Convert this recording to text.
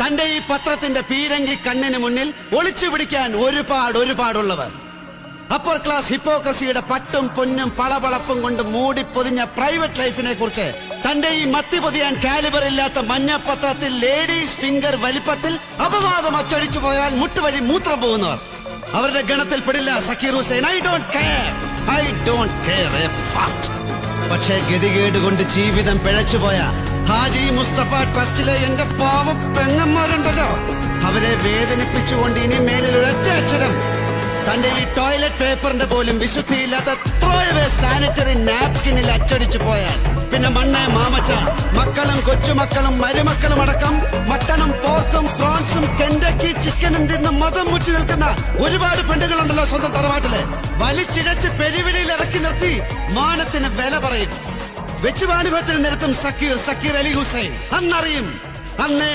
തന്റെ ഈ പത്രത്തിന്റെ പീരങ്കി കണ്ണിന് മുന്നിൽ ഒളിച്ചു പിടിക്കാൻ ഒരുപാടുള്ളവർ. അപ്പർ ക്ലാസ് ഹിപ്പോക്രസിയുടെ പട്ടും പൊന്നും പളപളപ്പും കൊണ്ട് മൂടി പൊതിഞ്ഞ പ്രൈവറ്റ് ലൈഫിനെ കുറിച്ച് തന്റെ ഈ മത്തി പൊതിയാൻ കാലിബർ ഇല്ലാത്ത മഞ്ഞപ്പത്രത്തിൽ ലേഡീസ് ഫിംഗർ വലിപ്പത്തിൽ അപവാദം അച്ചടിച്ചു പോയാൽ മുട്ടുവഴി മൂത്രം പോകുന്നവർ. അവരുടെ ഗണത്തിൽ പെടില്ല Zakir Hussain. I don't care a fact. പക്ഷേ ഗതികേട് കൊണ്ട് ജീവിതം പിഴച്ചുപോയ ഹാജി മുസ്തഫ ട്രസ്റ്റിലെ എന്റെ പാവം പെങ്ങന്മാരുണ്ടല്ലോ, അവരെ വേദനിപ്പിച്ചുകൊണ്ട് ഇനി മേലിൽ ഒരൊറ്റ അക്ഷരം തന്റെ ഈ ടോയ്ലറ്റ് പേപ്പറിന്റെ പോലും വിശുദ്ധിയില്ലാത്ത ത്രോയവേ സാനിറ്ററി നാപ്കിനിൽ അച്ചടിച്ചു പോയാൽ പിന്നെ മണ്ണ മാമച്ച മക്കളും കൊച്ചുമക്കളും മരുമക്കളും അടക്കം മട്ടണും പോർക്കും പ്രോൺസും കെൻഡക്കി ചിക്കനും തിന്ന് മതം മുറ്റി നിൽക്കുന്ന ഒരുപാട് പെണ്ണുങ്ങളുണ്ടല്ലോ സ്വന്തം തറവാട്ടില്. വലിച്ചിഴച്ച് പെരുവിളിയിൽ ഇറക്കി നിർത്തി മാനത്തിന് വില പറയും. വെച്ചുവാണിഭത്തിൽ നിർത്തും സക്കീർ അലി ഹുസൈൻ. അന്നറിയും, അന്നേ